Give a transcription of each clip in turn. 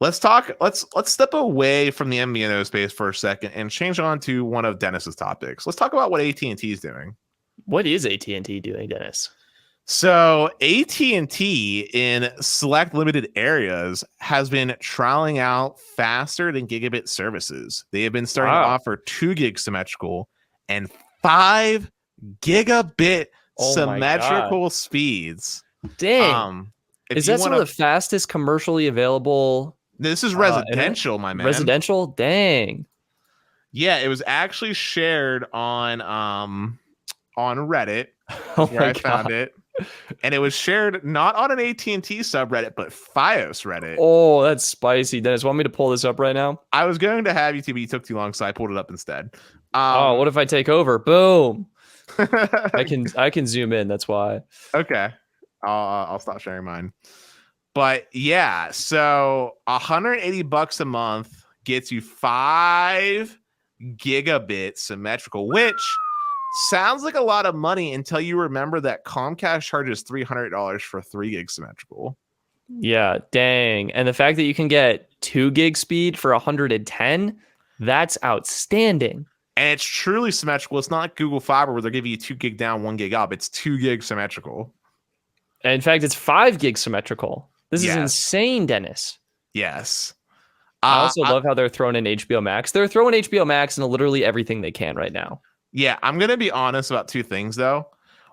Let's talk. Let's step away from the MVNO space for a second and change on to one of Dennis's topics. Let's talk about what AT&T is doing. What is AT&T doing, Dennis? So AT&T in select limited areas has been trialing out faster than gigabit services. They have been starting to offer 2 gig symmetrical and 5 gigabit symmetrical speeds. Dang. Is that some of the fastest commercially available? This is residential, my man. Residential? Dang. Yeah, it was actually shared on Reddit, where I found it. And it was shared not on an AT&T subreddit, but Fios Reddit. Oh, that's spicy. Dennis, want me to pull this up right now? I was going to have you to, but you took too long, so I pulled it up instead. What if I take over? Boom. I can zoom in. That's why. Okay. I'll stop sharing mine. But yeah, so $180 a month gets you 5 gigabit symmetrical, which sounds like a lot of money until you remember that Comcast charges $300 for 3 gig symmetrical. Yeah, dang. And the fact that you can get 2 gig speed for 110, that's outstanding. And it's truly symmetrical. It's not like Google Fiber where they're giving you 2 gig down, 1 gig up. It's 2 gig symmetrical. And in fact, it's 5 gig symmetrical. This is insane, Dennis. Yes. I also love how they're throwing in HBO Max. They're throwing HBO Max into literally everything they can right now. Yeah, I'm going to be honest about 2 things, though.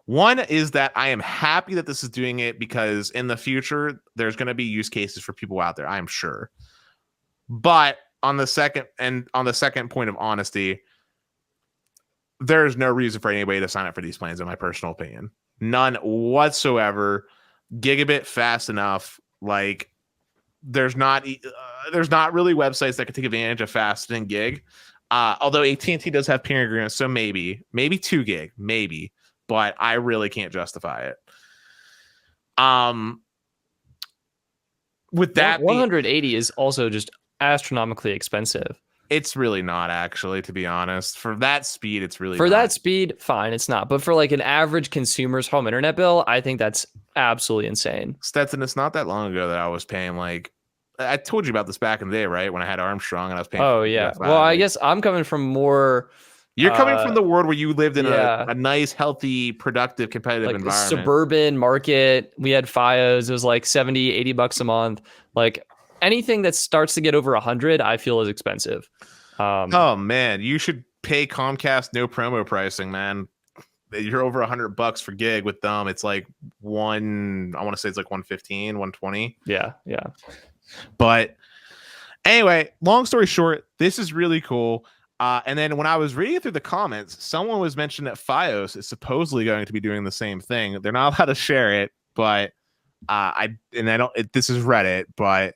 One is that I am happy that this is doing it because in the future, there's going to be use cases for people out there, I'm sure. But on the second point of honesty, there's no reason for anybody to sign up for these plans, in my personal opinion. None whatsoever. Gigabit fast enough. Like, there's not really websites that can take advantage of fast and gig. Although AT&T does have peering agreements, so maybe 2 gig, maybe, but I really can't justify it. With that, 180 is also just astronomically expensive. It's really not, actually, to be honest. For that speed, it's really for not. That speed, fine, it's not. But for like an average consumer's home internet bill, I think that's absolutely insane. Stetson, it's not that long ago that I was paying like. I told you about this back in the day, right? When I had Armstrong and I was paying. Oh, yeah. Well, I guess I'm coming from more. You're coming from the world where you lived in a nice, healthy, productive, competitive environment. Suburban market. We had Fios. It was like $70, $80 a month. Like anything that starts to get over 100, I feel is expensive. Oh, man. You should pay Comcast no promo pricing, man. You're over $100 for gig with them. It's like I want to say it's like 115, 120. Yeah. But anyway, long story short, this is really cool. And then when I was reading through the comments, someone was mentioning that Fios is supposedly going to be doing the same thing. They're not allowed to share it, but this is Reddit, but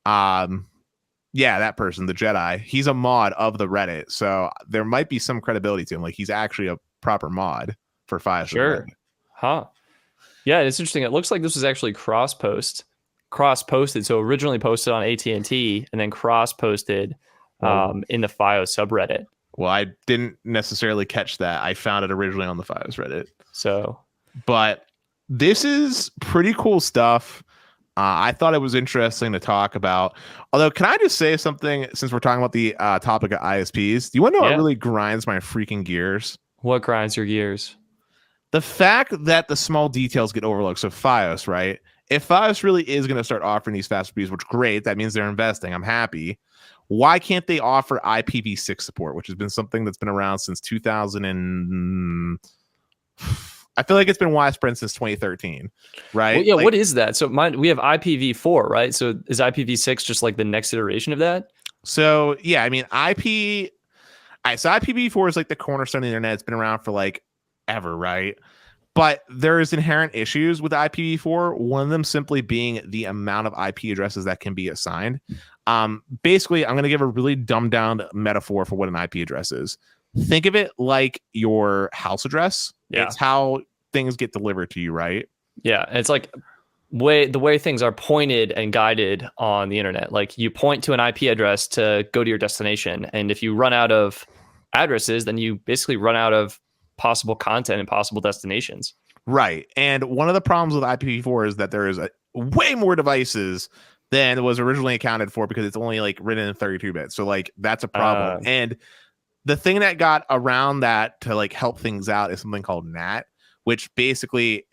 yeah, that person, the Jedi, he's a mod of the Reddit, so there might be some credibility to him. Like he's actually a proper mod for Fios. Sure. Huh. Yeah, it's interesting. It looks like this was actually cross-posted. So originally posted on AT&T and then cross-posted in the Fios subreddit. Well, I didn't necessarily catch that. I found it originally on the Fios Reddit. So, but this is pretty cool stuff. I thought it was interesting to talk about. Although, can I just say something since we're talking about the topic of ISPs? Do you want to know what really grinds my freaking gears? What grinds your gears? The fact that the small details get overlooked. So Fios, right? If Fios really is going to start offering these fast speeds, which great, that means they're investing. I'm happy. Why can't they offer IPv6 support, which has been something that's been around since 2000 and I feel like it's been widespread since 2013, right? Well, yeah, what is that? So we have IPv4, right? So is IPv6 just like the next iteration of that? So yeah, I mean so IPv4 is like the cornerstone of the internet. It's been around for like ever, right? But there is inherent issues with IPv4. One of them simply being the amount of IP addresses that can be assigned. Basically, I'm going to give a really dumbed down metaphor for what an IP address is. Think of it like your house address. Yeah. It's how things get delivered to you, right? Yeah, it's like the way things are pointed and guided on the internet. Like you point to an IP address to go to your destination, and if you run out of addresses, then you basically run out of possible content and possible destinations. Right. And one of the problems with IPv4 is that there is way more devices than was originally accounted for because it's only like written in 32-bit. So like that's a problem. And the thing that got around that to like help things out is something called NAT, which basically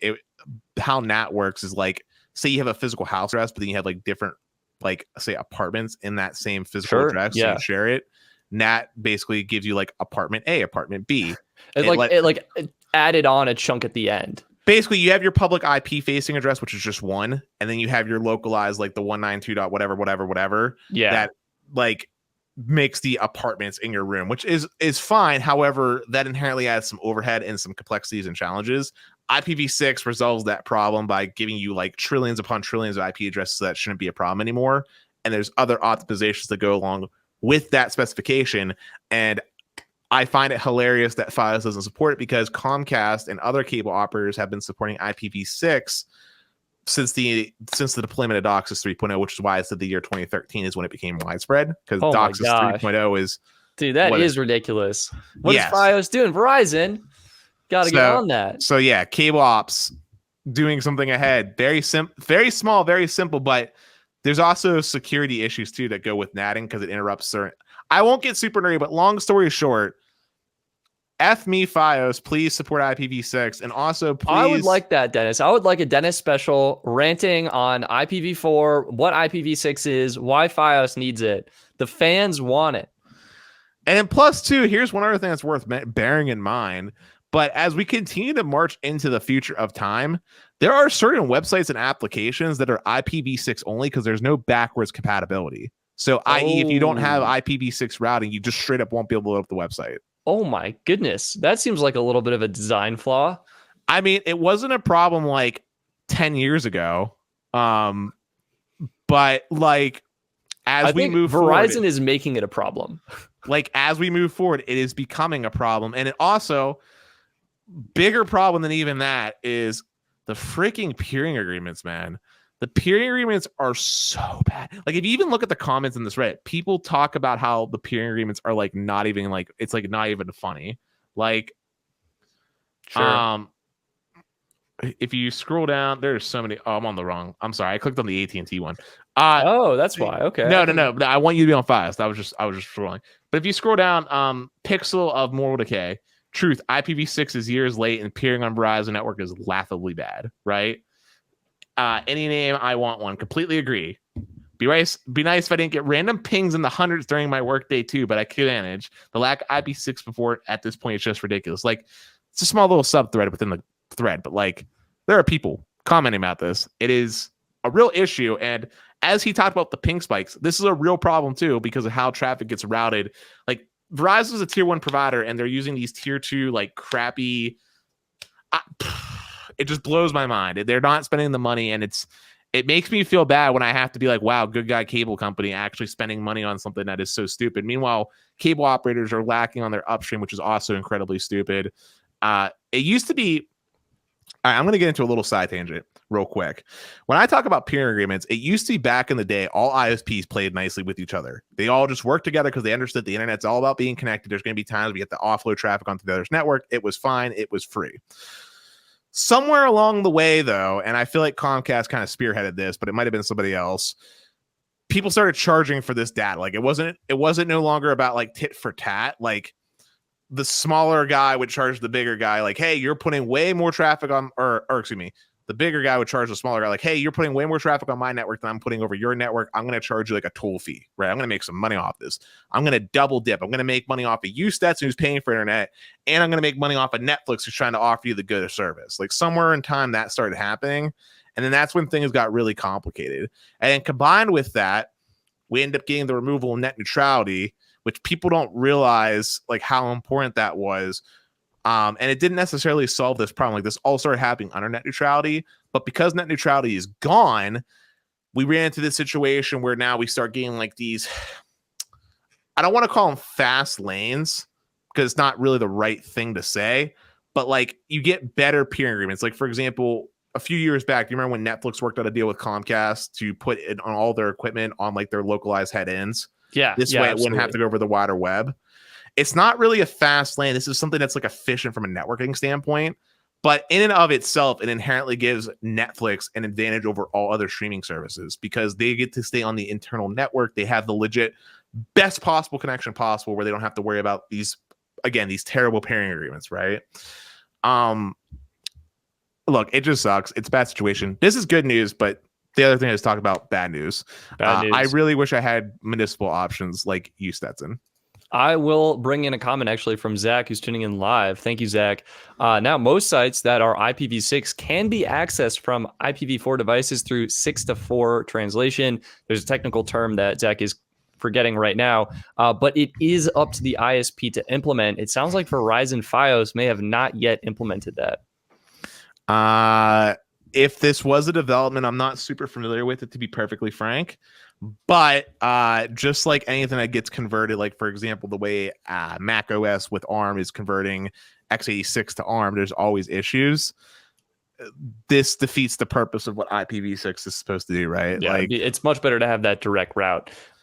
how NAT works is like, say you have a physical house address, but then you have like different, like say apartments in that same physical address. So you share it. NAT basically gives you like apartment A, apartment B. It added on a chunk at the end. Basically, you have your public IP facing address, which is just one, and then you have your localized, like the 192 dot whatever. Yeah. That like makes the apartments in your room, which is fine. However, that inherently adds some overhead and some complexities and challenges. IPv6 resolves that problem by giving you like trillions upon trillions of IP addresses, so that shouldn't be a problem anymore. And there's other optimizations that go along with that specification. And I find it hilarious that Fios doesn't support it because Comcast and other cable operators have been supporting IPv6 since the deployment of DOCSIS 3.0, which is why I said the year 2013 is when it became widespread, because DOCSIS 3.0 is... Dude, that is ridiculous. What is Fios doing? Verizon got to get on that. So yeah, cable ops doing something ahead. Very small, very simple, but there's also security issues too that go with natting because it interrupts certain... I won't get super nerdy, but long story short, F me Fios, please support IPv6. And also, please... I would like that, Dennis. I would like a Dennis special ranting on IPv4, what IPv6 is, why Fios needs it. The fans want it. And then plus two, here's one other thing that's worth bearing in mind. But as we continue to march into the future of time, there are certain websites and applications that are IPv6 only because there's no backwards compatibility. So, i.e., if you don't have IPv6 routing, you just straight up won't be able to load up the website. Oh my goodness. That seems like a little bit of a design flaw. I mean, it wasn't a problem like 10 years ago. But like as we move forward, Verizon is making it a problem. Like as we move forward, it is becoming a problem. And it also, bigger problem than even that is the freaking peering agreements, man. The peering agreements are so bad. Like if you even look at the comments in this Reddit, people talk about how the peering agreements are like not even like, it's like not even funny. Like, if you scroll down, there's so many. Oh, I'm on the wrong. I'm sorry. I clicked on the AT&T one. That's why. Okay. No. I want you to be on Fios. I was just scrolling. But if you scroll down, Pixel of Moral Decay, truth, IPv6 is years late and peering on Verizon network is laughably bad, right? Any name, I want one. Completely agree. Be nice if I didn't get random pings in the hundreds during my workday too, but I could manage. The lack of IPv6 before at this point is just ridiculous. Like it's a small little sub thread within the thread, but like there are people commenting about this. It is a real issue. And as he talked about the ping spikes, this is a real problem too because of how traffic gets routed. Like Verizon is a tier 1 provider and they're using these tier 2 like crappy. It just blows my mind. They're not spending the money, and it makes me feel bad when I have to be like, wow, good guy cable company actually spending money on something that is so stupid. Meanwhile, cable operators are lacking on their upstream, which is also incredibly stupid. It used to be... All right, I'm going to get into a little side tangent real quick. When I talk about peering agreements, it used to be back in the day, all ISPs played nicely with each other. They all just worked together because they understood the internet's all about being connected. There's going to be times we get to offload traffic onto the other's network. It was fine. It was free. Somewhere along the way, though, and I feel like Comcast kind of spearheaded this, but it might have been somebody else. People started charging for this data. Like it wasn't no longer about like tit for tat. Like the smaller guy would charge the bigger guy, like, hey, you're putting way more traffic on, or excuse me, the bigger guy would charge the smaller guy, like, hey, you're putting way more traffic on my network than I'm putting over your network. I'm going to charge you like a toll fee, right? I'm going to make some money off this. I'm going to double dip. I'm going to make money off of you, Stetson, who's paying for internet, and I'm going to make money off of Netflix, who's trying to offer you the good service. Like somewhere in time that started happening, and then that's when things got really complicated. And then combined with that, we end up getting the removal of net neutrality, which people don't realize like how important that was. And it didn't necessarily solve this problem. Like this all started happening under net neutrality, but because net neutrality is gone, we ran into this situation where now we start getting like these, I don't want to call them fast lanes because it's not really the right thing to say, but like you get better peering agreements. Like for example, a few years back, do you remember when Netflix worked out a deal with Comcast to put it on all their equipment on like their localized head ends? Yeah. This way it wouldn't have to go over the wider web. It's not really a fast lane. This is something that's like efficient from a networking standpoint, But in and of itself, it inherently gives Netflix an advantage over all other streaming services because they get to stay on the internal network. They have the legit best possible connection possible where they don't have to worry about these terrible pairing agreements, right? Look, it just sucks. It's a bad situation. This is good news, but the other thing I was talking about, bad news. Bad news. I really wish I had municipal options like you, Stetson. I will bring in a comment actually from Zach, who's tuning in live. Thank you, Zach. Now, most sites that are IPv6 can be accessed from IPv4 devices through 6-to-4 translation. There's a technical term that Zach is forgetting right now, but it is up to the ISP to implement. It sounds like Verizon Fios may have not yet implemented that. If this was a development, I'm not super familiar with it, to be perfectly frank. But just like anything that gets converted, like, for example, the way Mac OS with ARM is converting x86 to ARM, there's always issues. This defeats the purpose of what IPv6 is supposed to do, right? Yeah, like, it's much better to have that direct route.